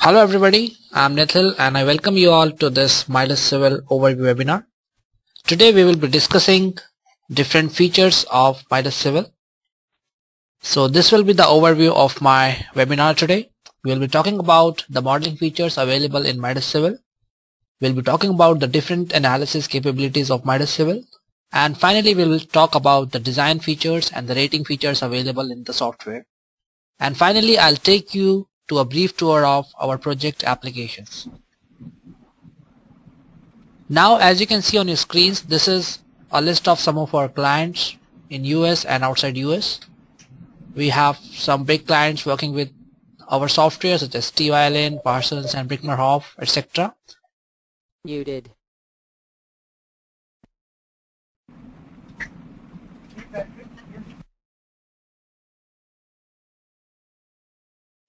Hello everybody, I'm Nithil and I welcome you all to this Midas Civil overview webinar. Today we will be discussing different features of Midas Civil. So this will be the overview of my webinar today. We will be talking about the modeling features available in Midas Civil. We'll be talking about the different analysis capabilities of Midas Civil. And finally we will talk about the design features and the rating features available in the software. And finally I'll take you to a brief tour of our project applications. Now as you can see on your screens, this is a list of some of our clients in US and outside US. We have some big clients working with our software such as T-Violin, Parsons and Bricknerhoff, etc. Muted.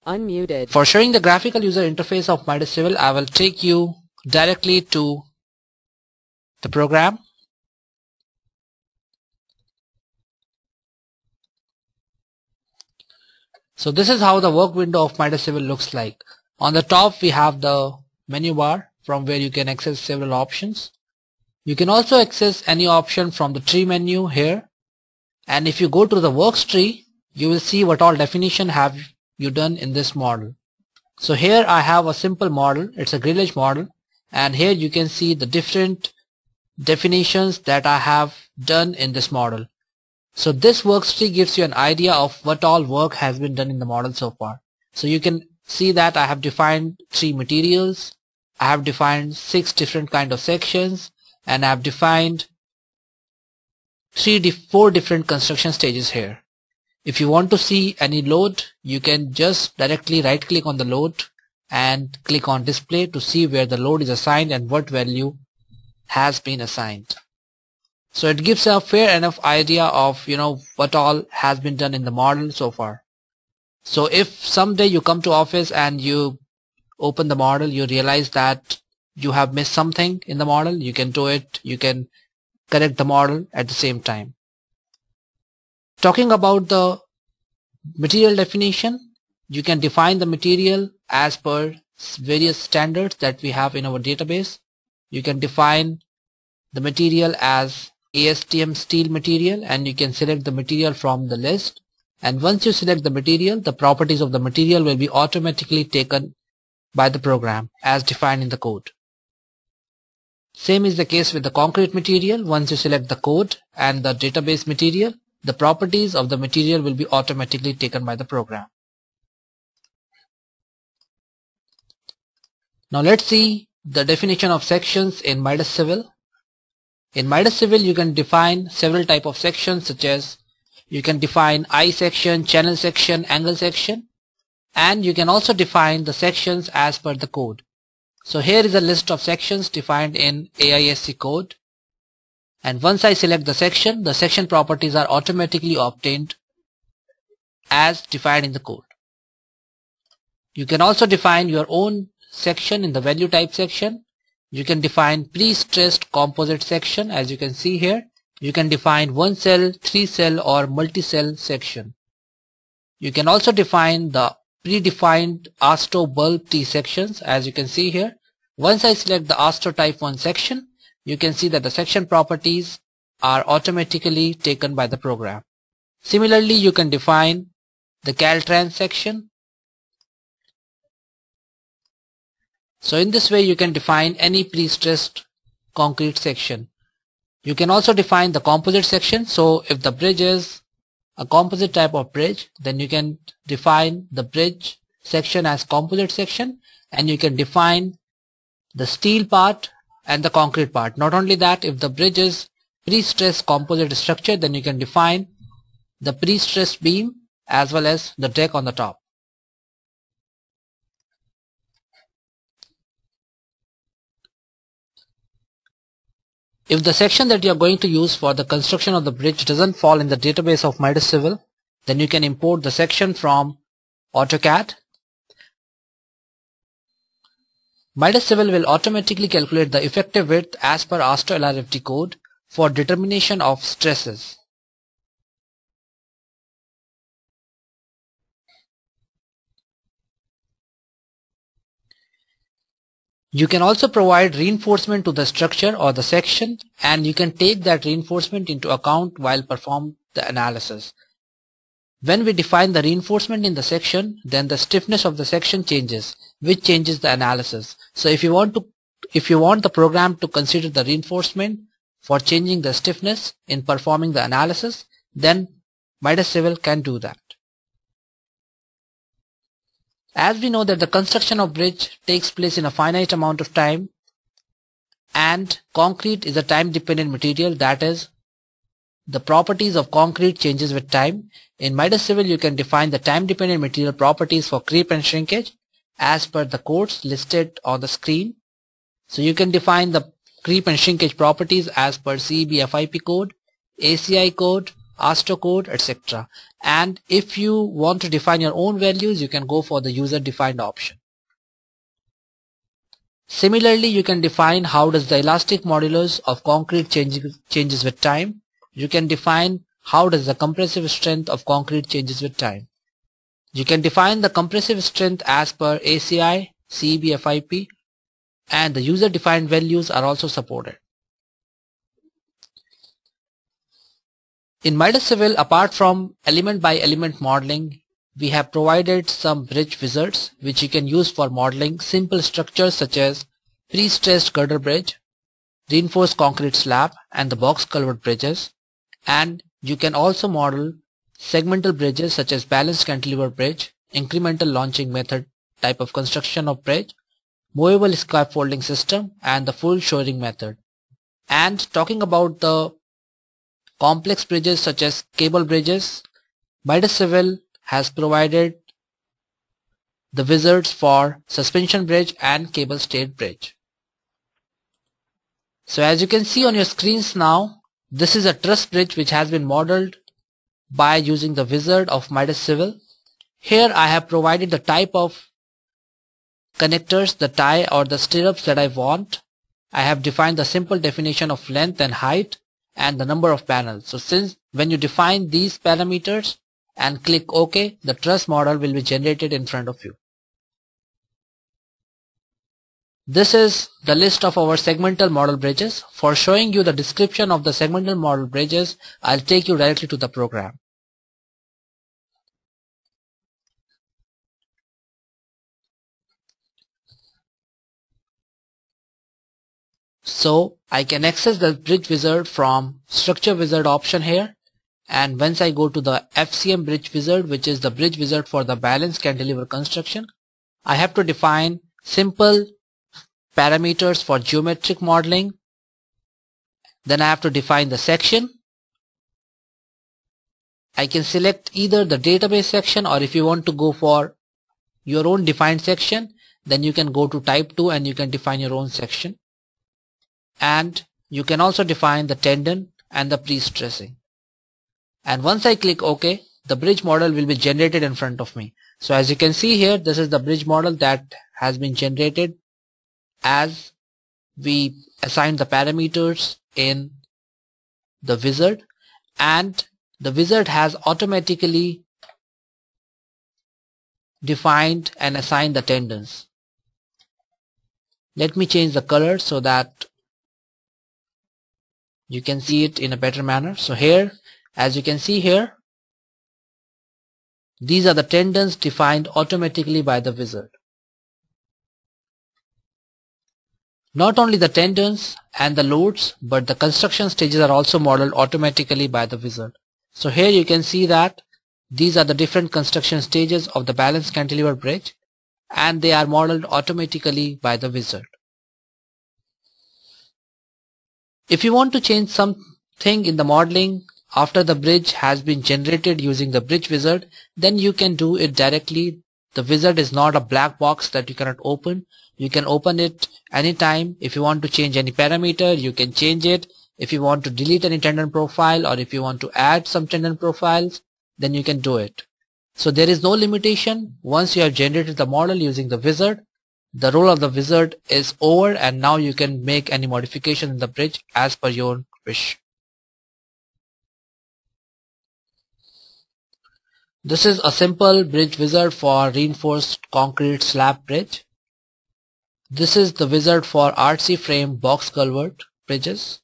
Unmuted. For showing the graphical user interface of Midas Civil, I will take you directly to the program. So this is how the work window of Midas Civil looks like. On the top we have the menu bar from where you can access several options. You can also access any option from the tree menu here. And if you go to the works tree, you will see what all definition have you done in this model. So here I have a simple model, it's a grillage model, and here you can see the different definitions that I have done in this model. So this workstree gives you an idea of what all work has been done in the model so far. So you can see that I have defined 3 materials, I have defined 6 different kind of sections, and I have defined 4 different construction stages here. If you want to see any load, you can just directly right click on the load and click on display to see where the load is assigned and what value has been assigned. So it gives a fair enough idea of what all has been done in the model so far. So if someday you come to office and you open the model, you realize that you have missed something in the model, you can do it, you can correct the model at the same time. Talking about the material definition, you can define the material as per various standards that we have in our database. You can define the material as ASTM steel material and you can select the material from the list. And once you select the material, the properties of the material will be automatically taken by the program as defined in the code. Same is the case with the concrete material. Once you select the code and the database material, the properties of the material will be automatically taken by the program. Now let's see the definition of sections in Midas Civil. In Midas Civil you can define several type of sections, such as you can define I section, channel section, angle section, and you can also define the sections as per the code. So here is a list of sections defined in AISC code. And once I select the section properties are automatically obtained as defined in the code. You can also define your own section in the value type section. You can define pre-stressed composite section, as you can see here. You can define 1 cell, 3 cell or multi-cell section. You can also define the predefined ASTO bulb T sections, as you can see here. Once I select the ASTO type 1 section, you can see that the section properties are automatically taken by the program. Similarly, you can define the Caltrans section. So in this way you can define any pre-stressed concrete section. You can also define the composite section. So if the bridge is a composite type of bridge, then you can define the bridge section as composite section, and you can define the steel part and the concrete part. Not only that, if the bridge is pre-stressed composite structure, then you can define the pre-stressed beam as well as the deck on the top. If the section that you are going to use for the construction of the bridge doesn't fall in the database of Midas Civil, then you can import the section from AutoCAD. Midas Civil will automatically calculate the effective width as per ASTO LRFD code for determination of stresses. You can also provide reinforcement to the structure or the section, and you can take that reinforcement into account while performing the analysis. When we define the reinforcement in the section, then the stiffness of the section changes, which changes the analysis. So if you want the program to consider the reinforcement for changing the stiffness in performing the analysis, then Midas Civil can do that. As we know that the construction of bridge takes place in a finite amount of time, and concrete is a time dependent material, that is, the properties of concrete changes with time. In Midas Civil you can define the time dependent material properties for creep and shrinkage as per the codes listed on the screen. So you can define the creep and shrinkage properties as per CEB FIP code, ACI code, ASTO code, etc. And if you want to define your own values, you can go for the user defined option. Similarly, you can define how does the elastic modulus of concrete changes with time. You can define how does the compressive strength of concrete changes with time. You can define the compressive strength as per ACI, CEB FIP, and the user defined values are also supported. In Midas Civil, apart from element by element modeling, we have provided some bridge wizards which you can use for modeling simple structures such as pre-stressed girder bridge, reinforced concrete slab, and the box culvert bridges. And you can also model segmental bridges such as balanced cantilever bridge, incremental launching method type of construction of bridge, movable scaffolding system, and the full shoring method. And talking about the complex bridges such as cable bridges, Midas Civil has provided the wizards for suspension bridge and cable stayed bridge. So as you can see on your screens now, this is a truss bridge which has been modeled by using the wizard of Midas Civil. Here I have provided the type of connectors, the tie or the stirrups that I want. I have defined the simple definition of length and height and the number of panels. So since when you define these parameters and click OK, the truss model will be generated in front of you. This is the list of our segmental model bridges. For showing you the description of the segmental model bridges, I'll take you directly to the program. So I can access the bridge wizard from structure wizard option here, and once I go to the FCM bridge wizard, which is the bridge wizard for the balanced cantilever construction, I have to define simple parameters for geometric modeling. Then I have to define the section. I can select either the database section, or if you want to go for your own defined section, then you can go to type 2 and you can define your own section. And you can also define the tendon and the pre-stressing. And once I click OK, the bridge model will be generated in front of me. So as you can see here, this is the bridge model that has been generated as we assign the parameters in the wizard, and the wizard has automatically defined and assigned the tendons. Let me change the color so that you can see it in a better manner. So here, as you can see here, these are the tendons defined automatically by the wizard. Not only the tendons and the loads, but the construction stages are also modeled automatically by the wizard. So here you can see that these are the different construction stages of the balanced cantilever bridge, and they are modeled automatically by the wizard. If you want to change something in the modeling after the bridge has been generated using the bridge wizard, then you can do it directly. The wizard is not a black box that you cannot open. You can open it anytime. If you want to change any parameter, you can change it. If you want to delete any tendon profile, or if you want to add some tendon profiles, then you can do it. So there is no limitation. Once you have generated the model using the wizard, the role of the wizard is over, and now you can make any modification in the bridge as per your wish. This is a simple bridge wizard for reinforced concrete slab bridge. This is the wizard for RC frame box culvert bridges.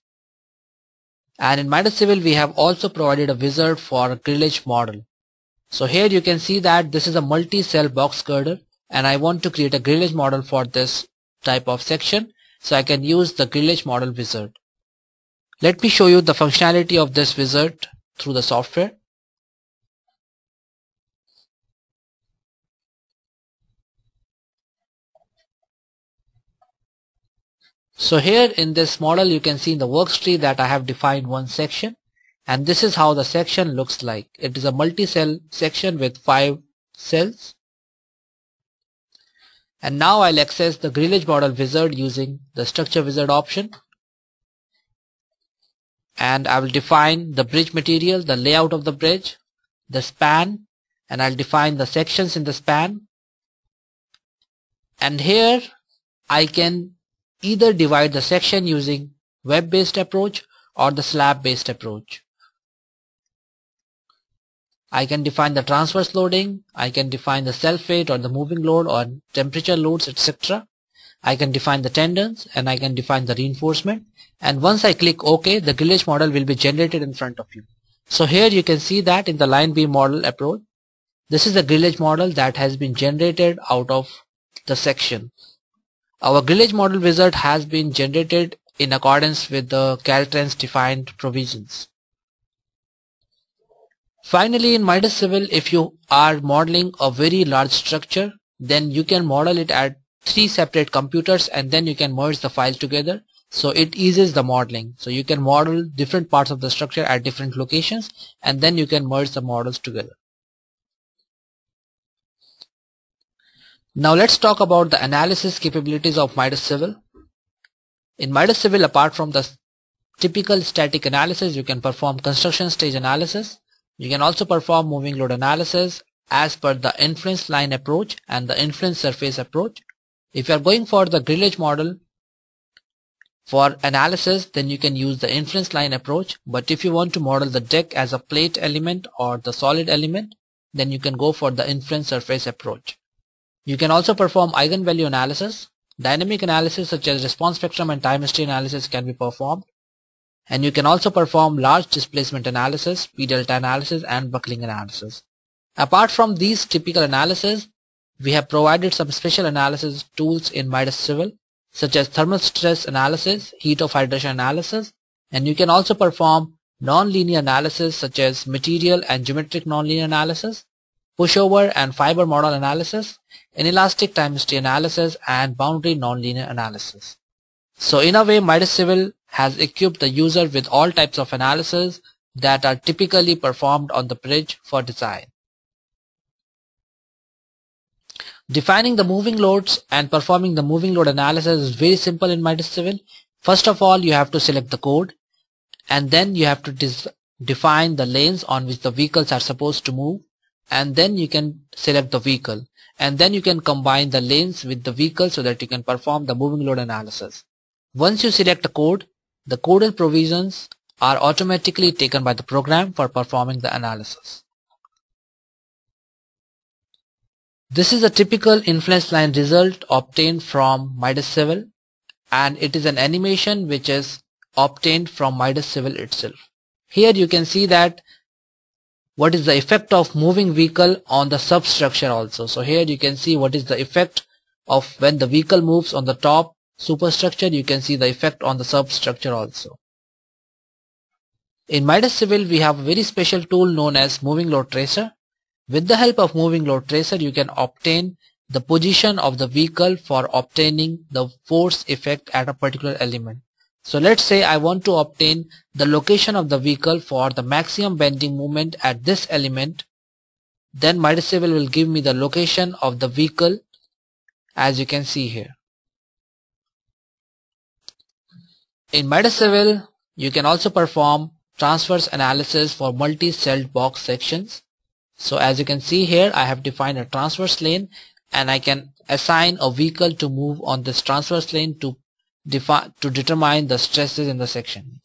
And in Midas Civil we have also provided a wizard for a grillage model. So here you can see that this is a multi-cell box girder, and I want to create a grillage model for this type of section, so I can use the grillage model wizard. Let me show you the functionality of this wizard through the software. So here in this model you can see in the worktree that I have defined one section, and this is how the section looks like. It is a multi-cell section with 5 cells. And now I'll access the grillage model wizard using the structure wizard option. And I will define the bridge material, the layout of the bridge, the span, and I'll define the sections in the span. And here I can either divide the section using web-based approach or the slab-based approach. I can define the transverse loading, I can define the self-weight or the moving load or temperature loads, etc. I can define the tendons and I can define the reinforcement. And once I click OK, the grillage model will be generated in front of you. So here you can see that in the line beam model approach, this is the grillage model that has been generated out of the section. Our grillage model wizard has been generated in accordance with the Caltrans defined provisions. Finally, in Midas Civil, if you are modeling a very large structure, then you can model it at 3 separate computers and then you can merge the files together. So it eases the modeling. So you can model different parts of the structure at different locations and then you can merge the models together. Now let's talk about the analysis capabilities of Midas Civil. In Midas Civil, apart from the typical static analysis, you can perform construction stage analysis. You can also perform moving load analysis as per the influence line approach and the influence surface approach. If you are going for the grillage model for analysis, then you can use the influence line approach. But if you want to model the deck as a plate element or the solid element, then you can go for the influence surface approach. You can also perform eigenvalue analysis. Dynamic analysis such as response spectrum and time history analysis can be performed. And you can also perform large displacement analysis, P-delta analysis and buckling analysis. Apart from these typical analysis, we have provided some special analysis tools in Midas Civil such as thermal stress analysis, heat of hydration analysis, and you can also perform non-linear analysis such as material and geometric non-linear analysis, pushover and fiber model analysis, inelastic time history analysis and boundary non-linear analysis. So in a way, Midas Civil has equipped the user with all types of analysis that are typically performed on the bridge for design. Defining the moving loads and performing the moving load analysis is very simple in Midas Civil. First of all, you have to select the code and then you have to define the lanes on which the vehicles are supposed to move, and then you can select the vehicle and then you can combine the lanes with the vehicle so that you can perform the moving load analysis. Once you select the coded provisions are automatically taken by the program for performing the analysis. This is a typical influence line result obtained from Midas Civil, and it is an animation which is obtained from Midas Civil itself. Here you can see that what is the effect of moving vehicle on the substructure also. So here you can see what is the effect of when the vehicle moves on the top superstructure. You can see the effect on the substructure also. In Midas Civil, we have a very special tool known as moving load tracer. With the help of moving load tracer, you can obtain the position of the vehicle for obtaining the force effect at a particular element. So let's say I want to obtain the location of the vehicle for the maximum bending moment at this element. Then Midas Civil will give me the location of the vehicle as you can see here. In Midas Civil, you can also perform transverse analysis for multi-celled box sections. So as you can see here, I have defined a transverse lane and I can assign a vehicle to move on this transverse lane to determine the stresses in the section.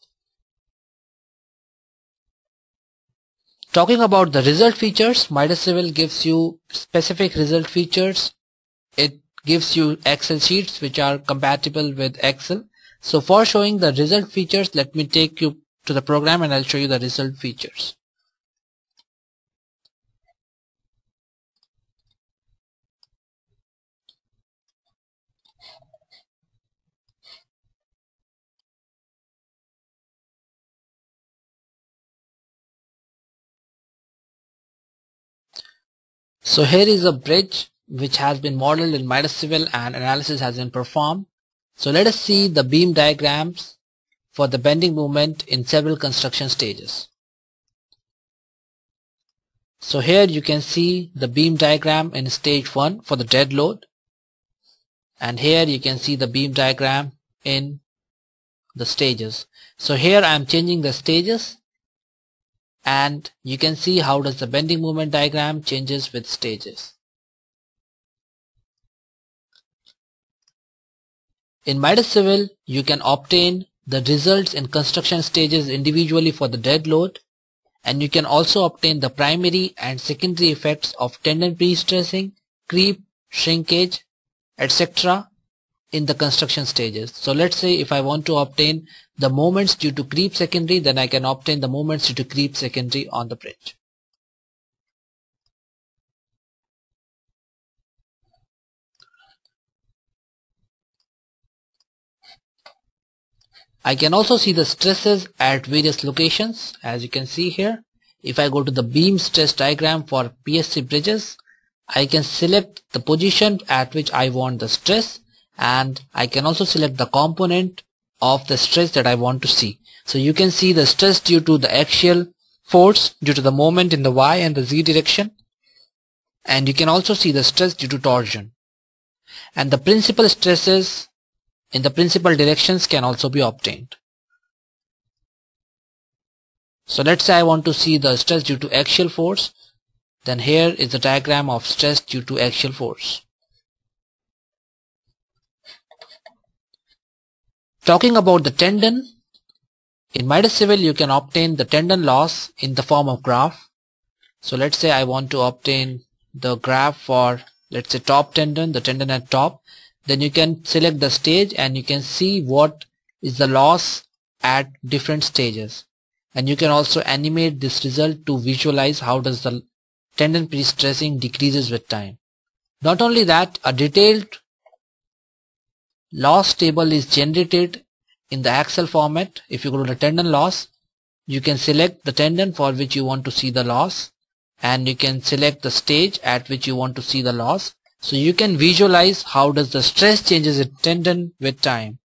Talking about the result features, Midas Civil gives you specific result features. It gives you Excel sheets which are compatible with Excel. So for showing the result features, let me take you to the program and I'll show you the result features. So here is a bridge which has been modeled in Midas Civil and analysis has been performed. So let us see the beam diagrams for the bending moment in several construction stages. So here you can see the beam diagram in stage 1 for the dead load, and here you can see the beam diagram in the stages. So here I am changing the stages, and you can see how does the bending moment diagram changes with stages. In Midas Civil, you can obtain the results in construction stages individually for the dead load, and you can also obtain the primary and secondary effects of tendon pre-stressing, creep, shrinkage, etc. in the construction stages. So let's say if I want to obtain the moments due to creep secondary, then I can obtain the moments due to creep secondary on the bridge. I can also see the stresses at various locations, as you can see here. If I go to the beam stress diagram for PSC bridges, I can select the position at which I want the stress, and I can also select the component of the stress that I want to see. So you can see the stress due to the axial force due to the moment in the Y and the Z direction, and you can also see the stress due to torsion. And the principal stresses in the principal directions can also be obtained. So let's say I want to see the stress due to axial force, then here is the diagram of stress due to axial force. Talking about the tendon, in Midas Civil you can obtain the tendon loss in the form of graph. So let's say I want to obtain the graph for, let's say, top tendon, the tendon at top. Then you can select the stage and you can see what is the loss at different stages. And you can also animate this result to visualize how does the tendon pre-stressing decreases with time. Not only that, a detailed loss table is generated in the Excel format. If you go to the tendon loss, you can select the tendon for which you want to see the loss, and you can select the stage at which you want to see the loss. So you can visualize how does the stress changes in tendon with time.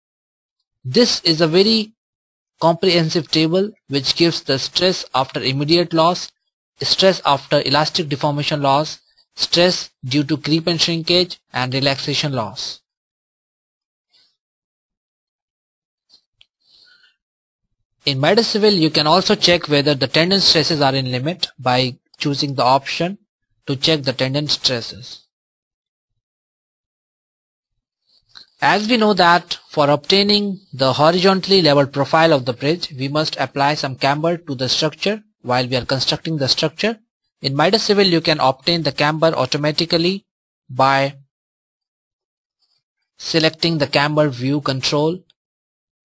This is a very comprehensive table which gives the stress after immediate loss, stress after elastic deformation loss, stress due to creep and shrinkage, and relaxation loss. In Midas Civil, you can also check whether the tendon stresses are in limit by choosing the option to check the tendon stresses. As we know that for obtaining the horizontally leveled profile of the bridge, we must apply some camber to the structure while we are constructing the structure. In Midas Civil, you can obtain the camber automatically by selecting the camber view control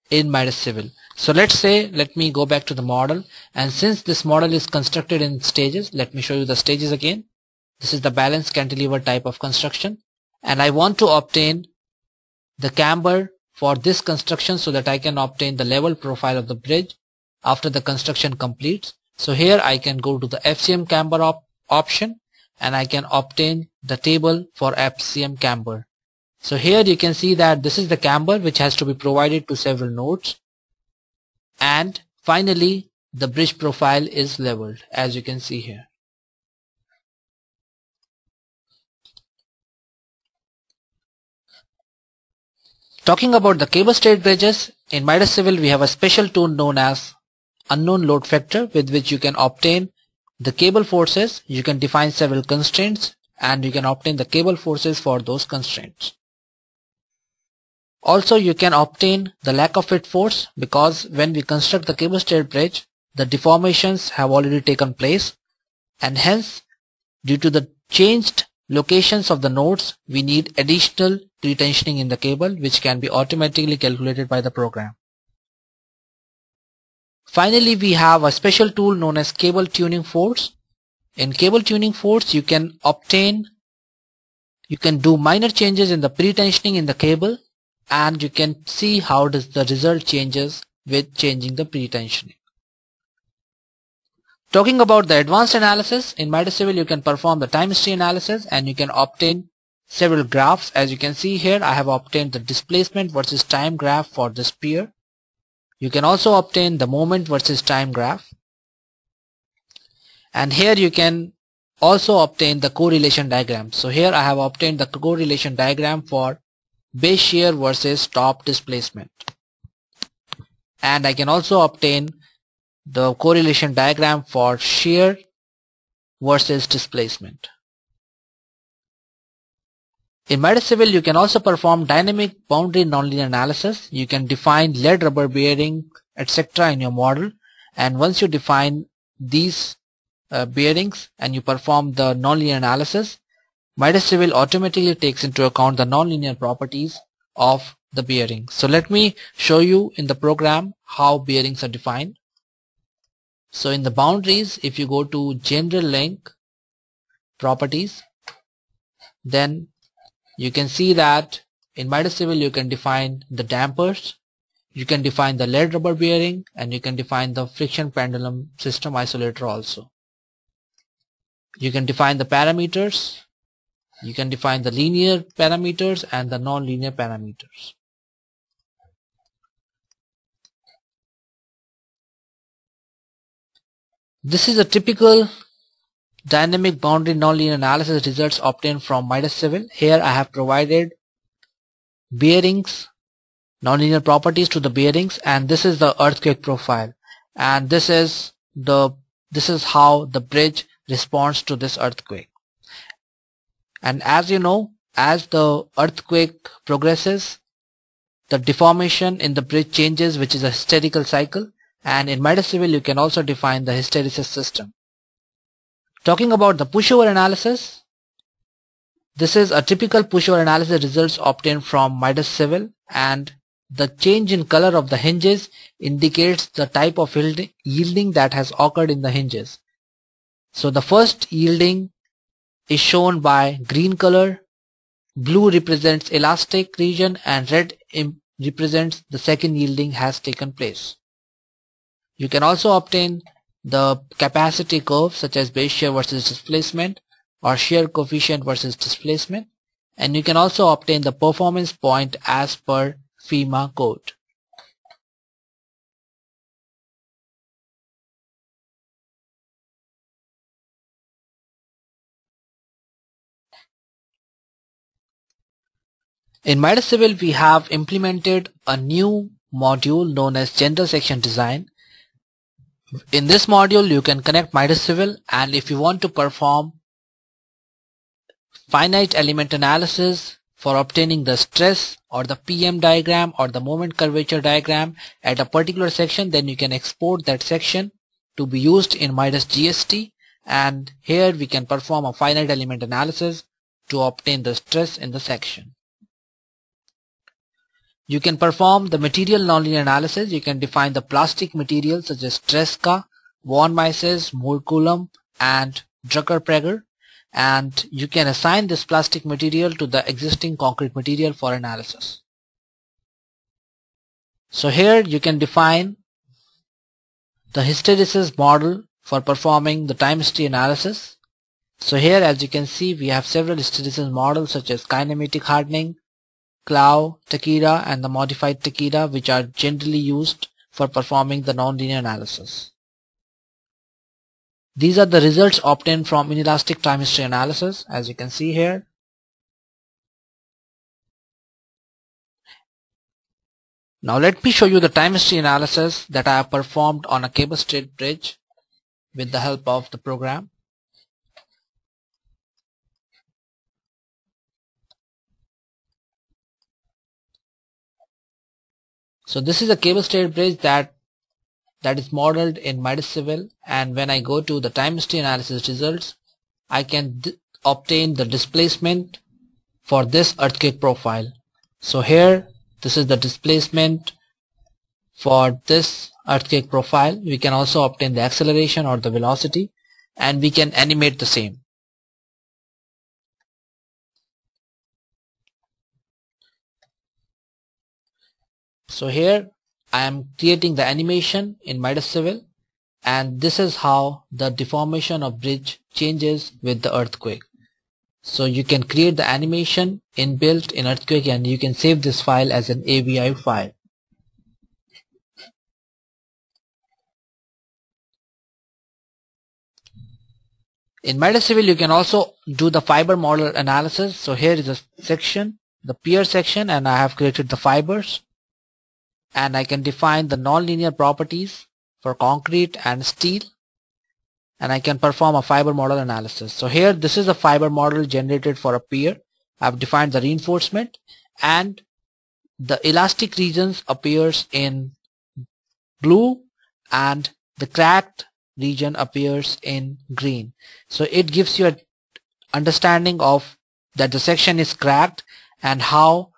in Midas Civil. So let me go back to the model, and since this model is constructed in stages, let me show you the stages again. This is the balanced cantilever type of construction, and I want to obtain the camber for this construction so that I can obtain the level profile of the bridge after the construction completes. So here I can go to the FCM camber option, and I can obtain the table for FCM camber. So here you can see that this is the camber which has to be provided to several nodes, and finally the bridge profile is leveled, as you can see here. Talking about the cable stayed bridges, in Midas Civil we have a special tool known as unknown load factor, with which you can obtain the cable forces. You can define several constraints and you can obtain the cable forces for those constraints. Also, you can obtain the lack of fit force, because when we construct the cable stayed bridge, the deformations have already taken place, and hence due to the changed locations of the nodes, we need additional pretensioning in the cable, which can be automatically calculated by the program. Finally, we have a special tool known as Cable Tuning Force. In Cable Tuning Force, you can do minor changes in the pretensioning in the cable, and you can see how does the result changes with changing the pretensioning. Talking about the advanced analysis, in Midas Civil you can perform the time history analysis and you can obtain several graphs. As you can see here, I have obtained the displacement versus time graph for this pier. You can also obtain the moment versus time graph. And here you can also obtain the correlation diagram. So here I have obtained the correlation diagram for base shear versus top displacement. And I can also obtain the correlation diagram for shear versus displacement. In Midas Civil, you can also perform dynamic boundary nonlinear analysis. You can define lead, rubber bearing, etc. in your model, and once you define these bearings and you perform the nonlinear analysis, Midas Civil automatically takes into account the nonlinear properties of the bearing. So let me show you in the program how bearings are defined. So in the boundaries, if you go to general link properties, then you can see that in Midas Civil you can define the dampers, you can define the lead rubber bearing, and you can define the friction pendulum system isolator also. You can define the parameters, you can define the linear parameters and the non-linear parameters. This is a typical dynamic boundary nonlinear analysis results obtained from Midas Civil. Here I have provided bearings, nonlinear properties to the bearings, and this is the earthquake profile, and this is how the bridge responds to this earthquake. And as you know, as the earthquake progresses, the deformation in the bridge changes, which is a hysterical cycle. And in Midas Civil you can also define the hysteresis system. Talking about the pushover analysis, this is a typical pushover analysis results obtained from Midas Civil, and the change in color of the hinges indicates the type of yielding that has occurred in the hinges. So the first yielding is shown by green color, blue represents elastic region, and red represents the second yielding has taken place. You can also obtain the capacity curve such as base shear versus displacement or shear coefficient versus displacement, and you can also obtain the performance point as per FEMA code. In Midas Civil we have implemented a new module known as general section design. In this module you can connect Midas Civil, and if you want to perform finite element analysis for obtaining the stress or the PM diagram or the moment curvature diagram at a particular section, then you can export that section to be used in Midas GST, and here we can perform a finite element analysis to obtain the stress in the section. You can perform the material nonlinear analysis. You can define the plastic materials such as Tresca, von Mises, Mohr-Coulomb, and Drucker-Prager, and you can assign this plastic material to the existing concrete material for analysis. So here you can define the hysteresis model for performing the time history analysis. So here, as you can see, we have several hysteresis models such as kinematic hardening, Clow, Takeda, and the modified Takeda, which are generally used for performing the nonlinear analysis. These are the results obtained from inelastic time history analysis, as you can see here. Now let me show you the time history analysis that I have performed on a cable stayed bridge with the help of the program. So this is a cable stayed bridge that is modeled in Midas Civil, and when I go to the time history analysis results, I can obtain the displacement for this earthquake profile. So here this is the displacement for this earthquake profile. We can also obtain the acceleration or the velocity, and we can animate the same. So here I am creating the animation in Midas Civil, and this is how the deformation of bridge changes with the earthquake. So you can create the animation inbuilt in earthquake, and you can save this file as an AVI file. In Midas Civil you can also do the fiber model analysis. So here is a section, the pier section, and I have created the fibers, and I can define the nonlinear properties for concrete and steel, and I can perform a fiber model analysis. So here this is a fiber model generated for a pier. I have defined the reinforcement, and the elastic regions appears in blue and the cracked region appears in green. So it gives you an understanding of that the section is cracked and how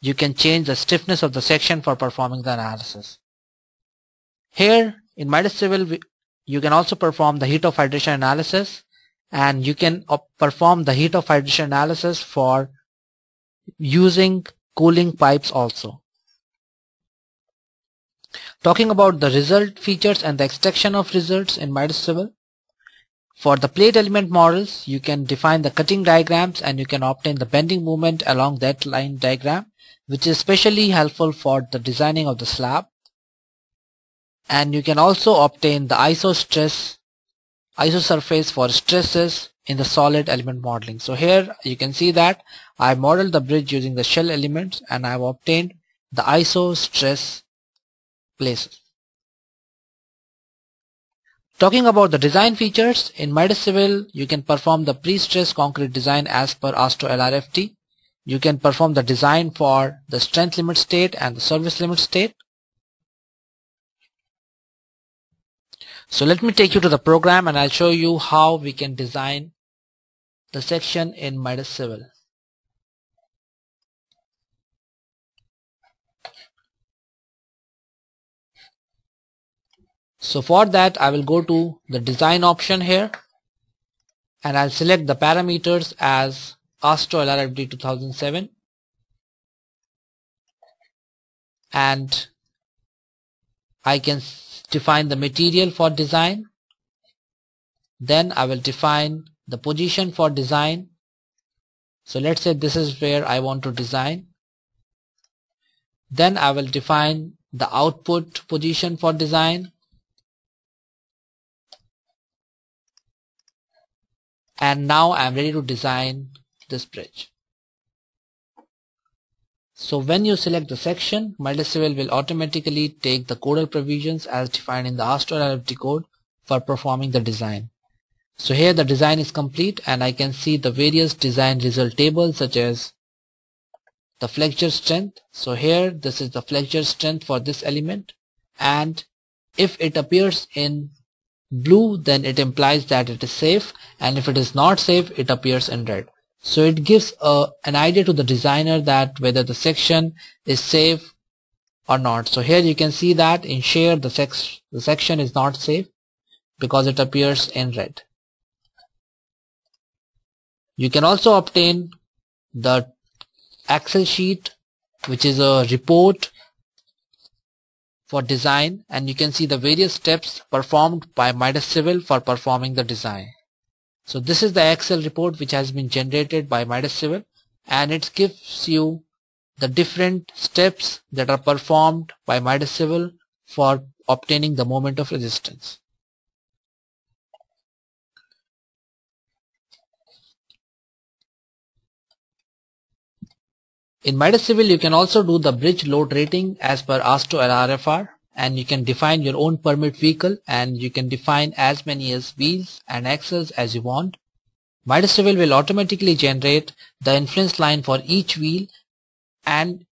you can change the stiffness of the section for performing the analysis. Here in Midas Civil you can also perform the heat of hydration analysis, and you can perform the heat of hydration analysis for using cooling pipes also. Talking about the result features and the extraction of results in Midas Civil. For the plate element models, you can define the cutting diagrams, and you can obtain the bending moment along that line diagram, which is especially helpful for the designing of the slab. And you can also obtain the isosurface for stresses in the solid element modeling. So here you can see that I modeled the bridge using the shell elements, and I have obtained the isostress places. Talking about the design features, in Midas Civil you can perform the pre-stress concrete design as per ASTRO LRFT. You can perform the design for the strength limit state and the service limit state. So let me take you to the program, and I'll show you how we can design the section in Midas Civil. So for that I will go to the design option here, and I'll select the parameters as ASTRO LRFT 2007, and I can define the material for design. Then I will define the position for design. So let's say this is where I want to design. Then I will define the output position for design. And now I am ready to design this bridge. So when you select the section, Midas Civil will automatically take the codal provisions as defined in the ASTRO LRFT code for performing the design. So here the design is complete, and I can see the various design result tables such as the flexure strength. So here this is the flexure strength for this element, and if it appears in blue then it implies that it is safe, and if it is not safe it appears in red. So it gives an idea to the designer that whether the section is safe or not. So here you can see that in shear the section is not safe because it appears in red. You can also obtain the Excel sheet, which is a report for design, and you can see the various steps performed by Midas Civil for performing the design. So this is the Excel report which has been generated by Midas Civil, and it gives you the different steps that are performed by Midas Civil for obtaining the moment of resistance. In Midas Civil you can also do the bridge load rating as per ASTRO LRFR, and you can define your own permit vehicle, and you can define as many as wheels and axles as you want. Midas Civil will automatically generate the inference line for each wheel, and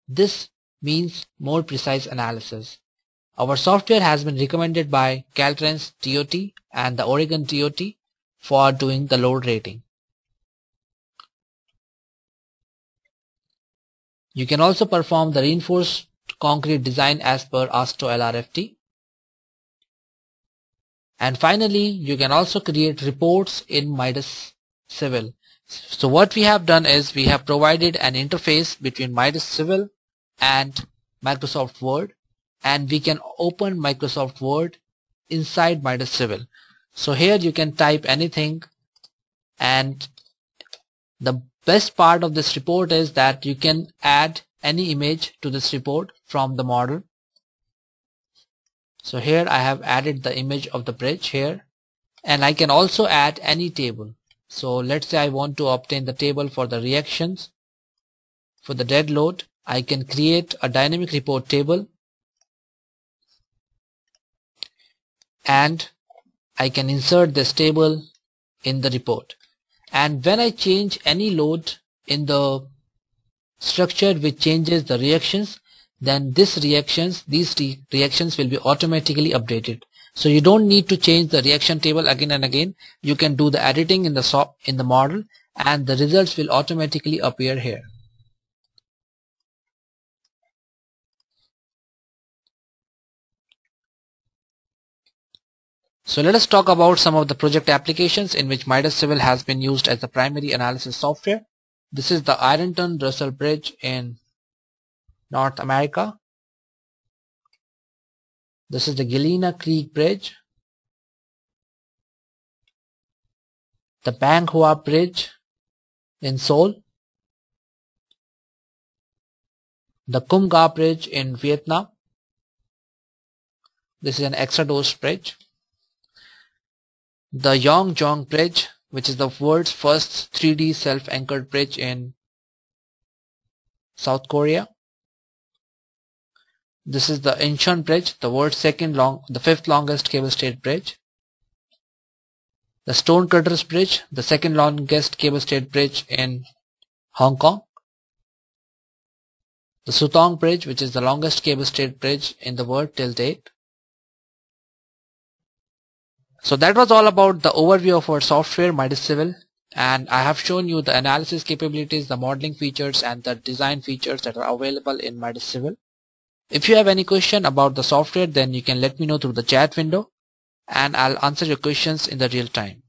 this means more precise analysis. Our software has been recommended by Caltrans TOT and the Oregon TOT for doing the load rating. You can also perform the reinforced concrete design as per ASTO LRFT. And finally, you can also create reports in Midas Civil. So what we have done is we have provided an interface between Midas Civil and Microsoft Word, and we can open Microsoft Word inside Midas Civil. So here you can type anything, and the best part of this report is that you can add any image to this report from the model. So here I have added the image of the bridge here, and I can also add any table. So let's say I want to obtain the table for the reactions for the dead load. I can create a dynamic report table, and I can insert this table in the report. And when I change any load in the structure which changes the reactions, then these reactions will be automatically updated. So you don't need to change the reaction table again and again. You can do the editing in the model, and the results will automatically appear here. So let us talk about some of the project applications in which Midas Civil has been used as the primary analysis software. This is the Ironton Russell Bridge in North America. This is the Galena Creek Bridge, the Bang Hoa Bridge in Seoul, the Kum Ga Bridge in Vietnam. This is an extra-dose bridge. The Yongjong Bridge, which is the world's first 3D self-anchored bridge in South Korea. This is the Incheon Bridge, the world's fifth longest cable-stayed bridge. The Stonecutters Bridge, the second longest cable-stayed bridge in Hong Kong. The Sutong Bridge, which is the longest cable-stayed bridge in the world till date. So that was all about the overview of our software Midas Civil, and I have shown you the analysis capabilities, the modeling features, and the design features that are available in Midas Civil. If you have any question about the software, then you can let me know through the chat window, and I'll answer your questions in the real time.